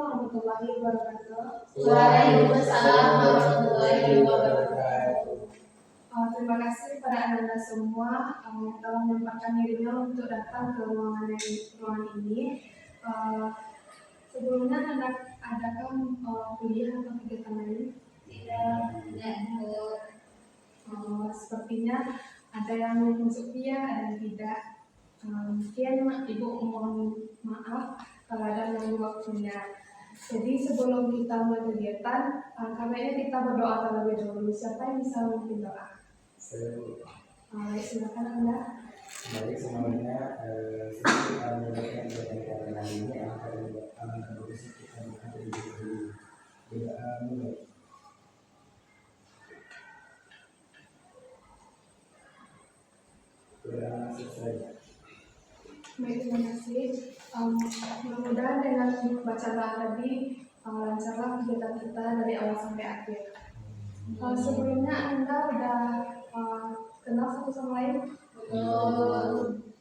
warahmatullahi wabarakatuh. Waalaikumsalam warahmatullahi wabarakatuh. Terima kasih kepada Anda semua yang telah menyempatkan dirinya untuk datang ke ruangan ini. Sebelumnya Anda adakah kuliah atau kegiatan lain? Tidak. Sepertinya ada yang masuk kuliah, ada yang tidak. Mungkin Ibu mohon maaf kalau ada yang waktunya. Jadi sebelum kita mulai kegiatan, kayaknya kita berdoa terlebih dahulu. Siapa yang bisa memimpin doa? Silakan Anda. Baik semuanya, sebelum kita mulai hari ini akan berusaha kita menghadiri doa mulai. Doa selesai. Baik, terima kasih. Mudah-mudahan dengan baca doa tadi lancarlah kegiatan kita dari awal sampai akhir. Sebelumnya Anda udah kenal satu sama lain?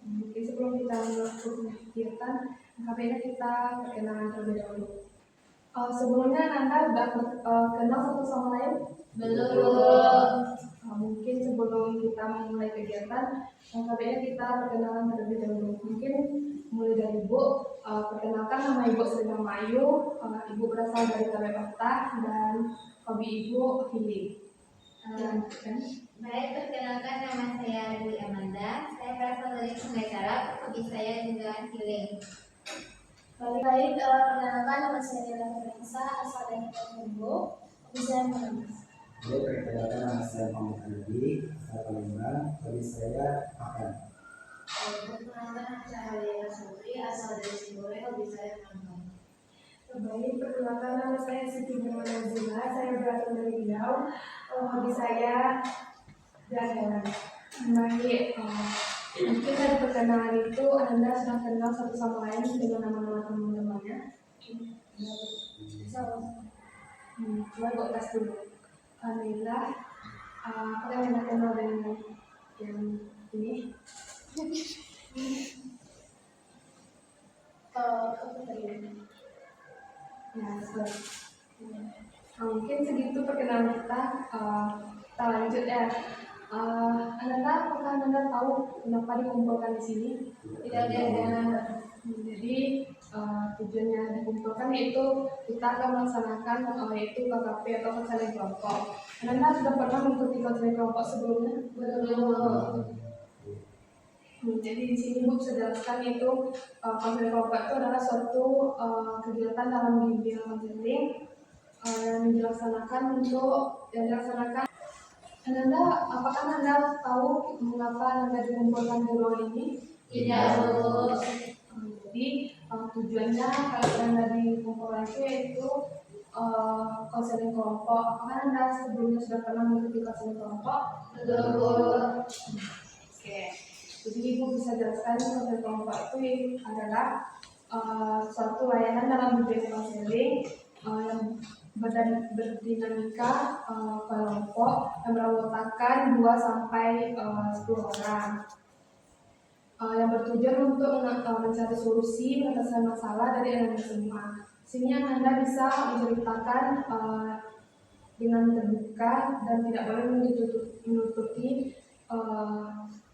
Mungkin sebelum kita melakukan kegiatan, KPI kita perkenalan terlebih dahulu. Sebelumnya Anda udah kenal satu sama lain? Belum. Mungkin sebelum kita memulai kegiatan, KPI kita perkenalan terlebih dahulu. Mungkin mulai dari Ibu, perkenalkan nama Ibu Sri Mayu, Ibu berasal dari Kalibata dan hobi Ibu healing. Baik, perkenalkan nama saya Dewi Amanda. Saya berasal dari Sungai Karang. Hobi saya juga healing. Baik, perkenalkan nama saya Dela Fernisa, asal dari Ponorogo. Hobi saya menulis. Baik, perkenalkan nama saya Muhammad Ali, asal Palembang. Hobi saya makan. Perkenalkan nama saya Halia Sutri, asal dari Singapura. Hobi saya menonton. Baik, perkenalkan nama saya Siti Nurmanazila, saya berasal dari Riau. Hobi saya jalan-jalan. Baik, mungkin dari perkenalan itu Anda sudah kenal satu sama lain dengan nama-nama teman-temannya. Coba kok tes dulu. Alhamdulillah, apakah Anda kenal dengan yang ini? Ya, mungkin segitu perkenalan kita. Kita lanjut ya. Apakah Anda tahu kenapa dikumpulkan di sini? Tidak ada. Jadi tujuannya dikumpulkan yaitu kita akan melaksanakan yaitu KKP atau konseling kelompok. Anda sudah pernah mengikuti konseling kelompok sebelumnya? Belum. Jadi di sini Bu bisa jelaskan itu konseling kelompok itu adalah suatu kegiatan dalam bidang konseling yang dilaksanakan. Apakah Anda tahu mengapa Anda dikumpulkan di ruang ini? Tidak. Jadi tujuannya kalau Anda dikumpulkan itu yaitu konseling kelompok. Apakah Anda sebelumnya sudah pernah mengikuti konseling kelompok? Belum. Oke. Jadi Ibu bisa jelaskan konseling kelompok itu adalah suatu layanan dalam bidang konseling yang berdinamika kelompok yang beranggotakan 2 sampai 10 orang yang bertujuan untuk mencari solusi mengatasi masalah dari Anda semua. Sini Anda bisa menceritakan dengan terbuka dan tidak boleh menutupi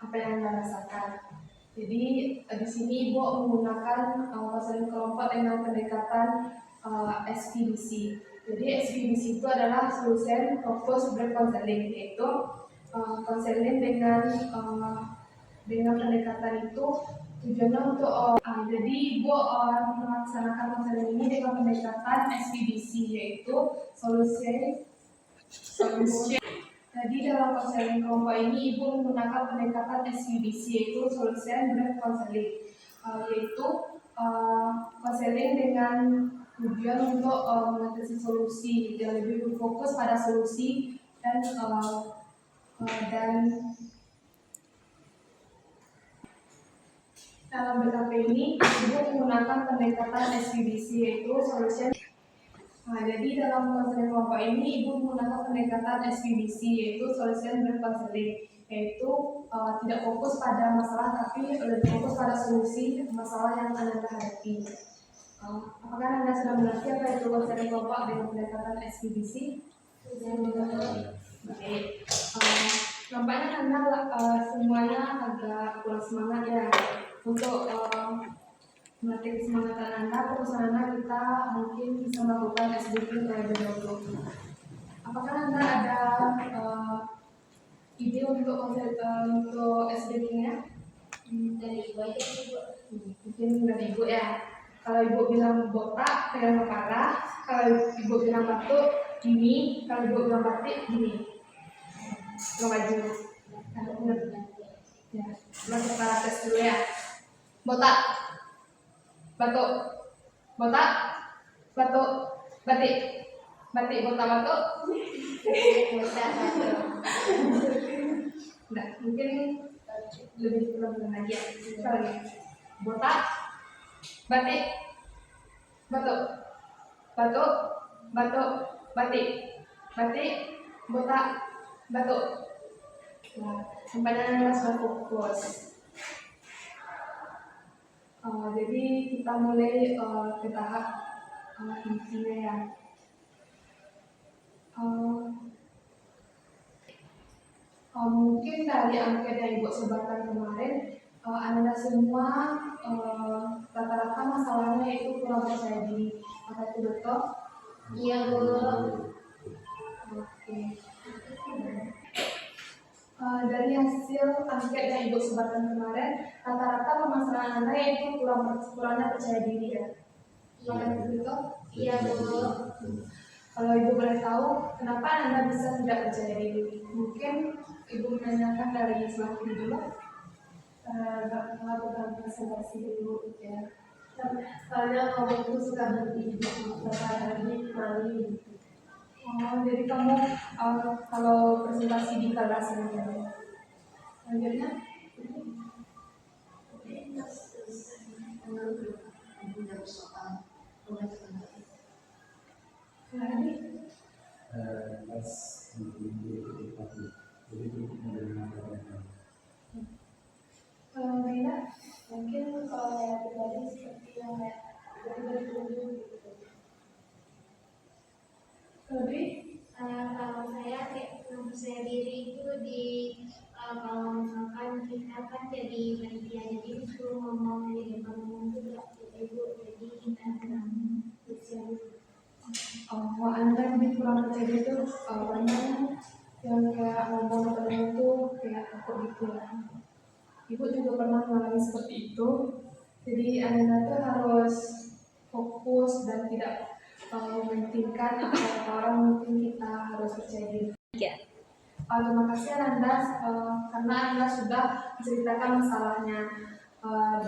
apa yang Anda rasakan. Jadi di sini Ibu menggunakan konseling kelompok dengan pendekatan SPBC. Jadi SPBC itu adalah Solution Focus Group Counseling, yaitu konseling dengan pendekatan itu tujuannya untuk jadi Ibu melaksanakan konseling ini dengan pendekatan SPBC, yaitu Solution. Jadi dalam konseling kelompok ini Ibu menggunakan pendekatan SPBC, yaitu Solution Group Counseling, yaitu konseling dengan tujuan untuk mengatasi solusi yang lebih berfokus pada solusi dan dalam BKP ini Ibu menggunakan pendekatan SPBC, yaitu Solution. Jadi dalam konseling kelompok ini Ibu menggunakan pendekatan SPBC, yaitu Solution Based Counseling, yaitu tidak fokus pada masalah tapi lebih fokus pada solusi masalah yang Anda hadapi. Apakah Anda sudah mengerti apa itu sharing kelompok dengan pendekatan SPDC? Baik. Nampaknya Anda semuanya agak kurang semangat ya untuk melatih kesemangatan Anda. Fokusan Anda kita mungkin bisa melakukan SBK terlebih dahulu. Apakah Anda ada ide untuk SBK-nya? Dari ibu aja ibu. Mungkin dari ibu ya. Kalau ibu bilang botak, pegang kepala. Kalau ibu bilang batuk, gini. Kalau ibu bilang batik, gini. Lo maju. Ya, masuk ke tes dulu ya. Botak, batuk, botak, batuk, batik, batik, botak, batuk. Nah, mungkin lebih pelan lagi ya. Coba lagi. Botak, batik, batuk, batuk, batuk, batik, batik, botak, batuk. Nah, nampaknya Anda sudah fokus. Jadi kita mulai ke tahap intinya ya. Mungkin dari angket yang Ibu sebarkan kemarin, Anda semua rata-rata masalahnya itu kurang percaya diri. Apa itu betul? Iya bu. Oke. Dari hasil angket yang Ibu sebarkan kemarin, rata-rata permasalahan Anda itu kurangnya percaya diri ya. Iya betul? Iya bu. Kalau Ibu boleh tahu, kenapa Anda bisa tidak percaya diri? Mungkin Ibu menanyakan dari sebelah kiri dulu. Melakukan presentasi dulu ya. Soalnya kamu itu suka berhenti hari kali. Jadi kamu kalau presentasi di kelas saja. Selanjutnya, Pas jadi Rina, Mungkin kalau saya pribadi seperti yang berkunjung gitu. Rodri, Kalau saya kayak kurang percaya diri itu di kalau misalkan kita kan jadi panitia, jadi disuruh ngomong di depan umum itu tidak ibu, jadi kita kurang percaya diri. Anda lebih kurang percaya diri itu yang kayak ngomong ke teman itu kayak takut gitu ya. Ibu juga pernah mengalami seperti itu. Jadi Anda tuh harus fokus dan tidak mementingkan apa kata orang, mungkin kita harus percaya diri. Terima kasih Anda karena Anda sudah menceritakan masalahnya.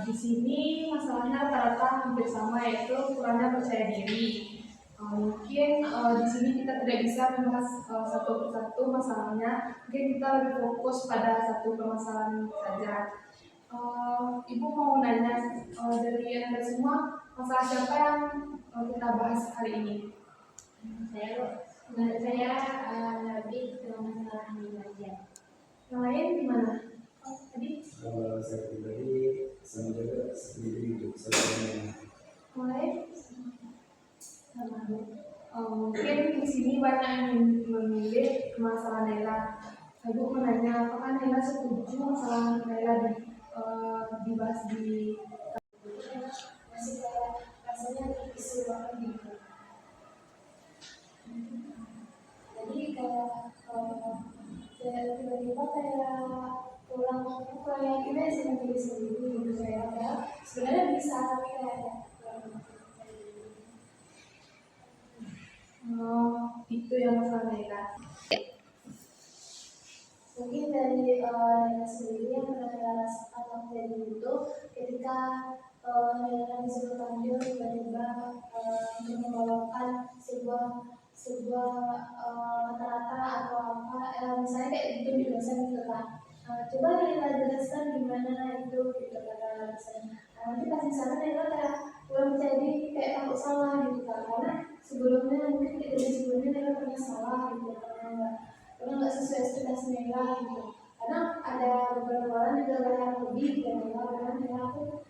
Di sini masalahnya rata-rata hampir sama, yaitu kurangnya percaya diri. Mungkin di sini kita tidak bisa membahas satu persatu masalahnya. Mungkin kita lebih fokus pada satu permasalahan saja. Ibu mau nanya dari Anda semua, masalah siapa yang kita bahas hari ini? Menurut saya lebih ke masalah ini aja. Yang lain gimana? Tadi? Kalau saya pribadi sama juga sendiri itu sebenarnya. Yang lain? Mungkin di sini banyak yang memilih masalah Naila. Ibu menanya, apakah Naila setuju masalah Naila dibahas di Masih kayak rasanya terisi banget gitu. Jadi kayak tiba-tiba kayak pulang kayak kita sih diri sendiri gitu kayak sebenarnya bisa tapi kayak itu yang masalah Naila. mungkin dari Nela sendiri yang pernah Nela rasakan waktu itu ketika Nela disuruh tampil tiba-tiba membawakan sebuah kata-kata atau apa misalnya kayak itu di dosen gitu kan. Coba Nela jelaskan gimana itu gitu kata dosen. Nanti pas di sana Nela kayak kurang percaya diri kayak takut salah gitu kan, karena sebelumnya mungkin dari sebelumnya Nela pernah salah gitu karena nggak sesuai ekspektasi Nela gitu. Karena ada beberapa orang juga banyak lebih dan Nela karena Nela tuh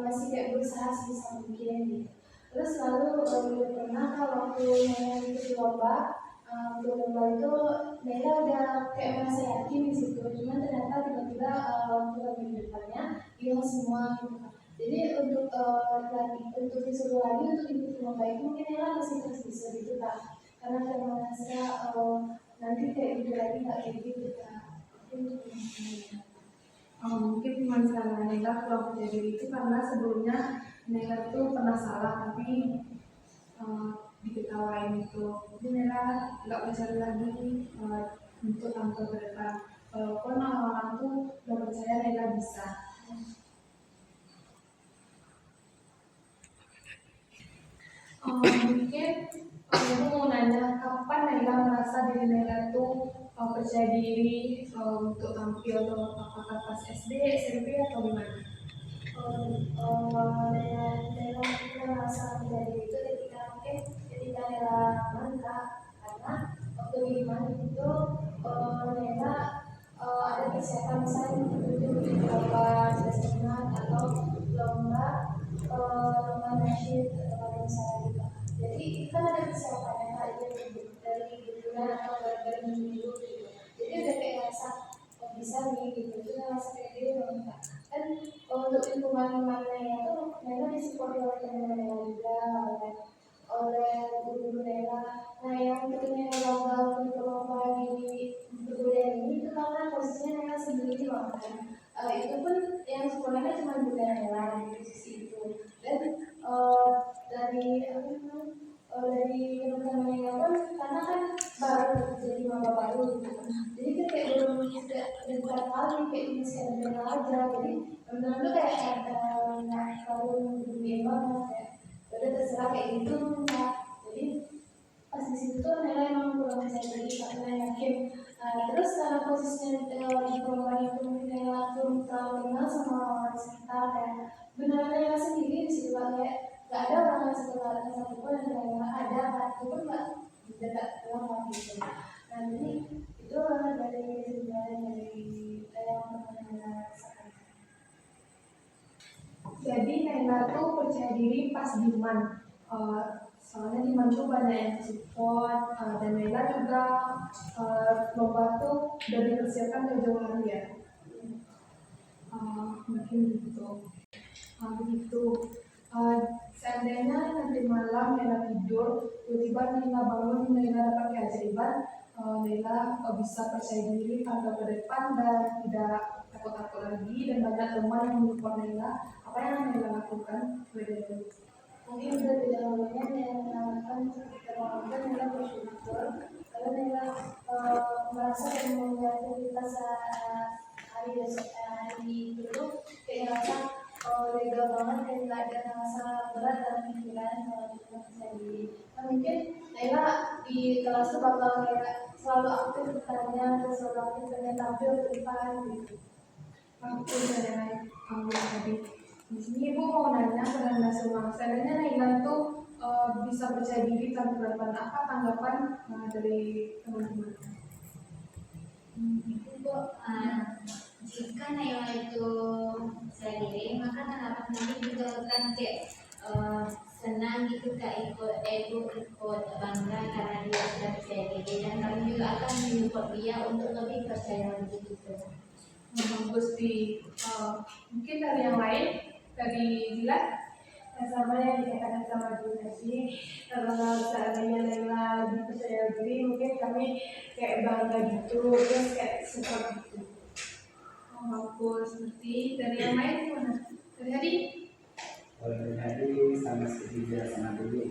masih kayak berusaha sebisa mungkin gitu. Terus lalu dulu pernah kalau waktu Nela ikut lomba, waktu lomba itu Nela udah kayak merasa yakin di situ, cuman ternyata tiba-tiba waktu lagi di depannya hilang semua gitu kan. Jadi untuk untuk disuruh lagi untuk ikut lomba itu mungkin Nela masih terus bisa gitu kak, karena kayak merasa nanti kayak gitu lagi nggak kayak gitu kak. Mungkin itu yang Mungkin masalah Nela kurang percaya diri itu karena sebelumnya Nela tuh pernah salah tapi diketawain itu. Jadi Nela nggak percaya lagi untuk tampil ke depan. Walaupun orang-orang tuh udah percaya Nela bisa. Mungkin aku mau nanya kapan Naila merasa diri Naila tuh percaya diri untuk tampil atau apakah pas SD, SMP atau gimana? Nela merasa menjadi itu ketika mungkin ketika Nela mangga, karena waktu di mana itu Nela ada persiapan misalnya untuk lomba senat atau lomba lomba nasyid atau misalnya gitu. Jadi itu kan ada persiapannya kak, itu dari bulan atau dari minggu gitu. Jadi udah kayak rasa bisa nih gitu, itu rasa kayak dia mangga kan. Untuk lingkungan temannya itu Nela disupport oleh teman-teman Nela juga, oleh guru-guru Nela. Nah yang bikin Nela bangga untuk lomba di budaya ini itu karena posisinya Nela sendiri loh kan. Itu pun yang sekolahnya cuma budaya Nela di posisi itu. Dan dari apa namanya, dari teman-teman Nela pun karena kan baru jadi maba baru gitu. Jadi kan kayak belum tidak bukan kali kayak ini sekarang Nela aja. Jadi teman-teman tuh kayak nggak terlalu peduli banget ya. Udah terserah kayak gitu Kak. Jadi pas di situ tuh Nela emang kurang percaya diri karena yakin. Terus karena posisinya di perempuan itu mungkin Nela belum terlalu kenal sama orang sekitar kayak benar Nela sendiri di situ kayak nggak ada orang yang sekolah satupun yang Nela ada kan itu pun nggak dekat doang gitu. Nah jadi itu dari sebenarnya dari yang pernah Nela rasakan. Jadi Naila tuh percaya diri pas Diman. Soalnya Diman tuh banyak yang support dan Naila juga lomba tuh udah dipersiapkan jauh-jauh hari ya. Mungkin gitu. Begitu. Seandainya nanti malam Naila tidur, tiba-tiba Naila bangun, Naila dapat keajaiban, Naila bisa percaya diri tampil ke depan dan tidak takut-takut lagi dan banyak teman yang mendukung Naila. Apa yang Naila lakukan? Mungkin udah tidak banyak yang melakukan terlalu Nela bersyukur karena Nela merasa dan melihat kita hari besok hari itu kayak ngerasa lega banget dan nggak ada rasa berat dalam pikiran kalau kita bisa diri. Nah, mungkin Nela di kelas itu bakal kayak selalu aktif bertanya, terus selalu aktif pengen tampil ke depan gitu. Aku dari kamu tadi. Di sini Ibu mau nanya pada semua. Seandainya Naila itu bisa percaya diri tampil ke depan, apa tanggapan dari teman-teman? Itu kok jika Naila itu saya diri maka harapan kami juga akan kayak senang gitu kak ikut bangga karena dia sudah percaya diri dan kami juga akan menyupport dia untuk lebih percaya lagi gitu. Bagus mungkin dari yang lain, dari Dilan. Sama yang dikatakan sama Dulu tadi, kalau seandainya Nela lebih percaya diri, mungkin kami kayak bangga gitu, terus kayak support gitu. Bagus, seperti dari yang lain gimana? Dari Hadi? Kalau dari tadi sama seperti dia sama dulu,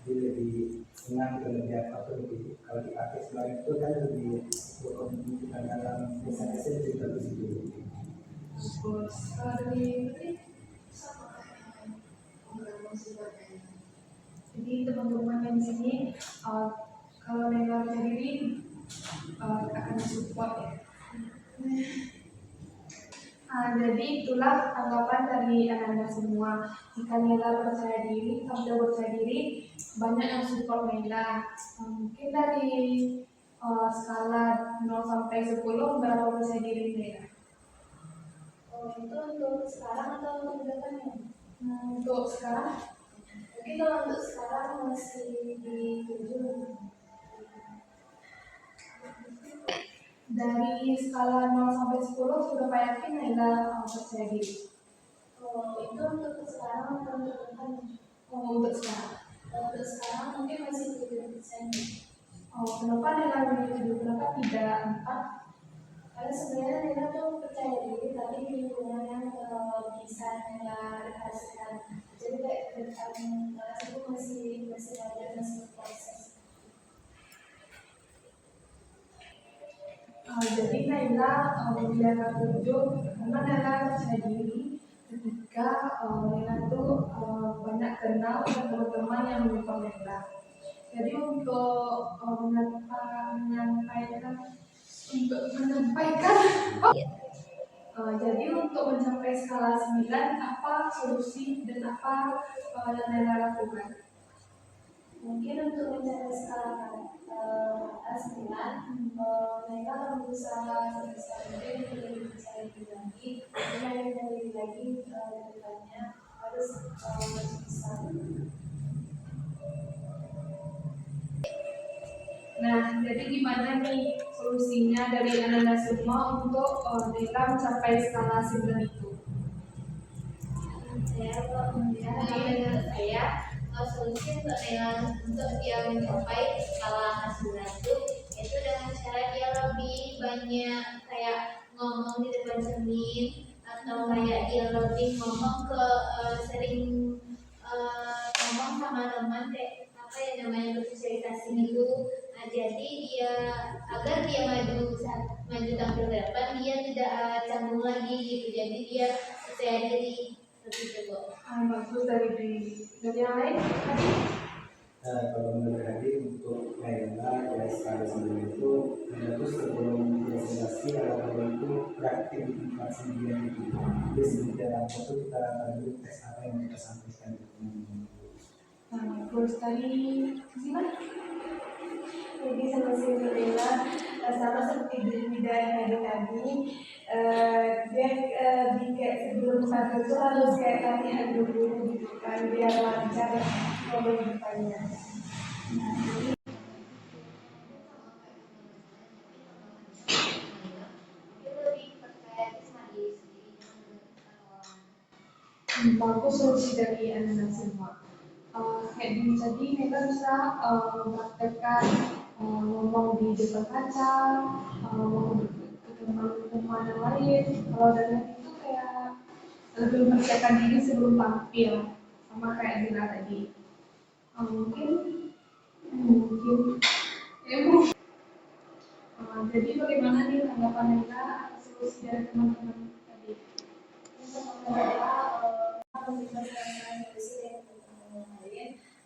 dia lebih senang kerja atau lebih kalau dipakai selain itu kan lebih berkontribusi dalam desa-desa juga begitu. Bagus. Kalau dari Putri? Jadi teman-teman yang di sini kalau Nela percaya diri akan disupport ya. Jadi itulah tanggapan dari Anda semua. Jika Nela percaya diri, tampil percaya diri, banyak yang support Nela. Mungkin dari skala 0 sampai 10 berapa percaya diri Nela? Itu untuk sekarang atau untuk kedepannya? Untuk sekarang Mungkin kalau untuk sekarang masih dituju. dari skala 0 sampai 10 sudah Pak yakin Naila percaya diri? Itu untuk sekarang atau untuk kedepannya? Untuk sekarang. Untuk sekarang mungkin masih 70%. Kenapa Naila memilih 7? Kenapa tidak 4? Karena sebenarnya Nela tuh percaya diri, tapi di lingkungan yang bisa Nela realisasikan. Jadi kayak kedepan kelas itu masih belajar, masih proses. Jadi Naila memilih angka 7 karena Naila percaya diri ketika Naila tuh banyak kenal dengan teman-teman yang menyupport Naila. Jadi untuk menyampaikan jadi untuk mencapai skala 9 apa solusi dan apa yang Naila lakukan? Mungkin untuk mencapai skala A9, mereka akan berusaha sebesar mungkin untuk lebih bisa lebih lagi, dan lebih lagi ke depannya harus bisa. Nah, jadi gimana nih solusinya dari Anda semua untuk Naila mencapai skala 9 itu? Menurut saya solusi untuk dia mencapai skala hasilnya itu dengan cara dia lebih banyak kayak ngomong di depan cermin atau kayak dia lebih ngomong ke sering ngomong sama teman kayak apa ya namanya bersosialisasi gitu. Nah, jadi dia agar dia maju tampil ke depan dia tidak canggung lagi gitu. Jadi dia percaya diri begitu kok. Bagus dari yang lain tadi. Kalau menurut tadi untuk Naila ya skala 9 itu Naila tuh sebelum presentasi kalau itu praktik di tempat sendirian itu. Jadi sebelum dalam foto kita akan dulu tes apa yang kita sampaikan ke teman-teman. Terus tadi gimana? Jadi sama si Nila sama seperti bidang tadi, dia di kayak sebelum satu itu harus kayak latihan dulu gitu kan biar lancar ngomong depannya. Bagus solusi dari Anda semua. Kayak gini tadi kita bisa mempraktekkan ngomong di depan kaca, ngomong ke teman-teman yang lain. Kalau dari itu kayak lebih mempersiapkan diri sebelum tampil, sama kayak Dina tadi. Mungkin jadi bagaimana nih tanggapan Anda atas solusi dari teman-teman tadi?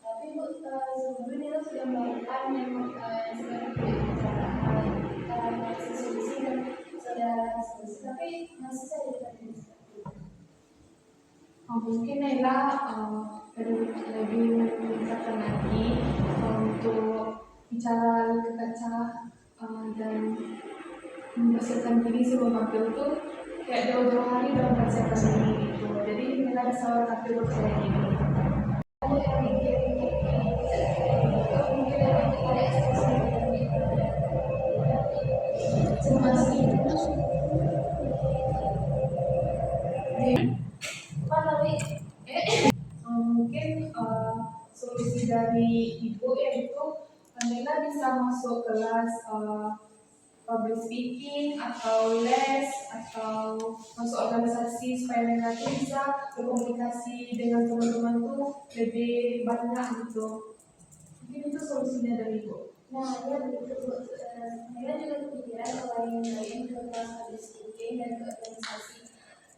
Tapi sebelumnya sudah melakukan yang solusi dan saudara solusi, tapi masih saja terjadi seperti itu. Mungkin Naila lebih meningkatkan lagi untuk bicara ke kaca dan mempersiapkan diri sebelum tampil itu kayak jauh-jauh hari dalam persiapan diri gitu. Jadi Naila bisa tampil percaya diri. Mungkin solusi dari ibu yaitu Naila bisa masuk kelas public speaking atau les atau masuk organisasi supaya Naila tuh bisa berkomunikasi dengan teman-teman tuh lebih banyak gitu. Mungkin itu solusinya dari ibu. Nah, ya begitu Bu. Saya juga kepikiran lain ke kelas public speaking dan ke organisasi.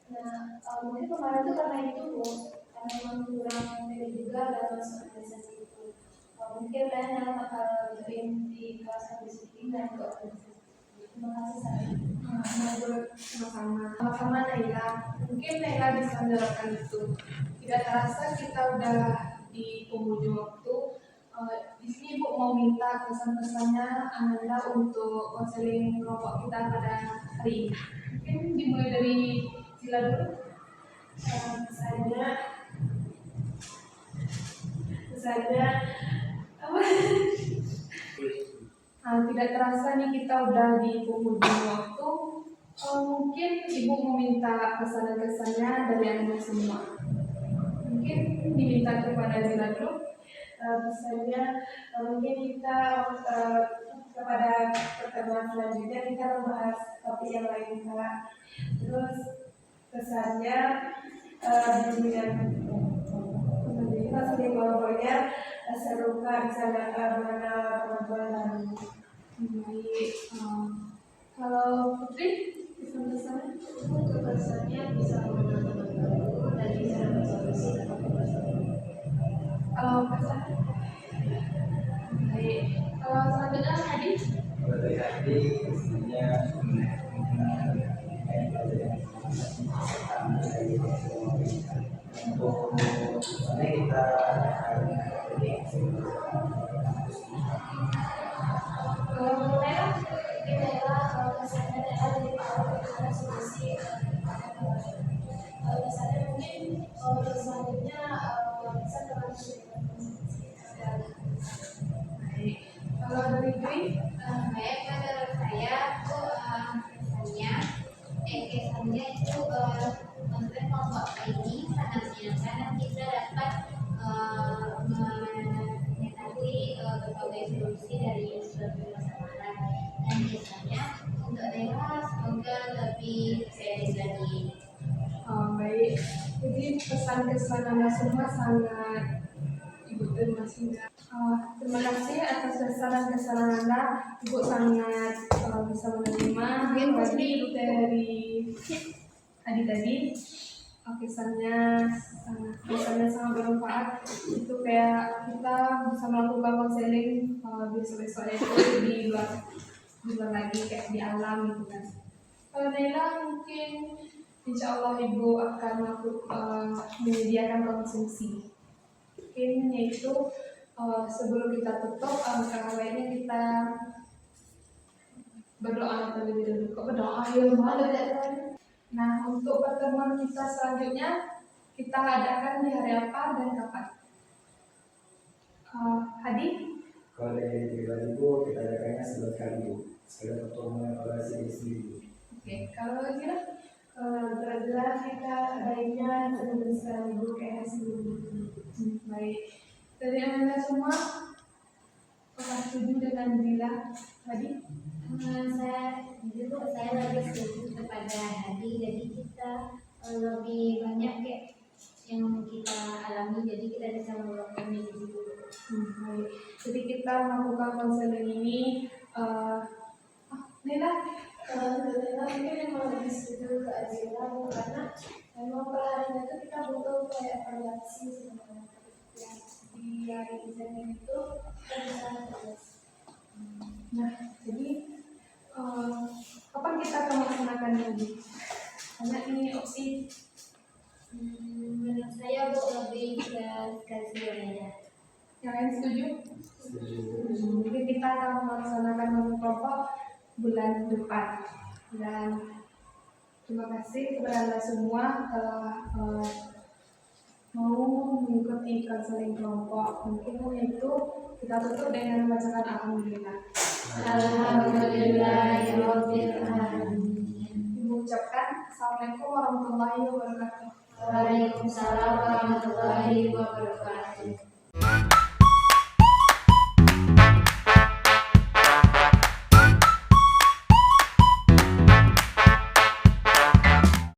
Nah, mungkin kemarin itu karena itu Bu, karena memang kurang dari juga dalam masuk organisasi itu. Mungkin lain yang bakal join di kelas public speaking dan ke organisasi. Terima kasih saya. Sama-sama Naila. Mungkin Naila bisa menjelaskan itu. Tidak terasa kita udah di penghujung waktu. Di sini Bu mau minta pesan-pesannya Ananda untuk konseling kelompok kita pada hari ini. Mungkin dimulai dari Sila dulu. Misalnya apa? Tidak terasa nih kita udah di penghujung waktu. Mungkin Ibu meminta pesan dan kesannya dari anak semua. Mungkin diminta kepada Zila dulu. Misalnya mungkin kita kepada pertemuan selanjutnya kita membahas topik yang lain Kak. Terus kesannya di bidang di pokoknya seru Kak, bisa mengenal teman-teman baru. Baik. Kalau Putri, pesan-pesannya? Kesannya bisa mengenal teman baru dan bisa bersolusi dalam permasalahan. Kalau pesan? Baik. Kalau selanjutnya Hadi? Kalau dari hati sebenarnya untuk misalnya kita Kalau Nela? Kita kesannya ada di awal ada solusi. Misalnya mungkin selanjutnya bisa terlangsung. Baik. Kalau dari Dwi? Baik, menurut saya tuh kesannya itu maksudnya kelompok ini sangat menyenangkan dan kita dapat mengetahui berbagai solusi dari suatu masalah dan biasanya untuk Nela semoga lebih serius lagi. Baik. Jadi pesan kesan Anda semua sangat Ibu terima kasih. Terima kasih atas kesan dan kesan Anda. Ibu sangat bisa menerima dari Adi tadi. Kesannya sangat bermanfaat. Itu kayak kita bisa melakukan konseling besok-besoknya itu di luar lagi kayak di alam gitu kan. Kalau Naila mungkin insya Allah Ibu akan menyediakan konsumsi. Mungkin yaitu sebelum kita tutup, alangkah baiknya kita berdoa terlebih dahulu. Kok berdoa ya? Nah, untuk pertemuan kita selanjutnya kita adakan di hari apa dan kapan? Hadi? kalau dari pribadi itu kita adakannya 11 kali sekali pertemuan evaluasi di sini. Oke, kalau Zira? Adalah kita baiknya sebelum sekali kayak sebelum. Baik. Dari Anda semua, apakah setuju dengan Zila tadi? Saya lebih setuju kepada Hadi, jadi kita lebih banyak kayak yang kita alami, jadi kita bisa meluapkan di situ. Baik. Jadi kita melakukan konseling ini. Nela? Nela mungkin memang lebih setuju ke Azila karena memang perharian itu kita butuh kayak evaluasi sebenarnya. Di hari desain itu kita bisa terus. Nah, jadi kapan kita akan melaksanakan lagi? Karena ini opsi. Menurut saya lebih ke ya. Yang lain setuju? Jadi kita akan melaksanakan kelompok bulan depan. Dan terima kasih kepada Anda semua telah mau mengikuti konseling kelompok. Mungkin itu kita tutup dengan membacakan alhamdulillah. Alhamdulillahirabbil alamin. Mengucapkan Assalamualaikum warahmatullahi wabarakatuh. Waalaikumsalam warahmatullahi wabarakatuh.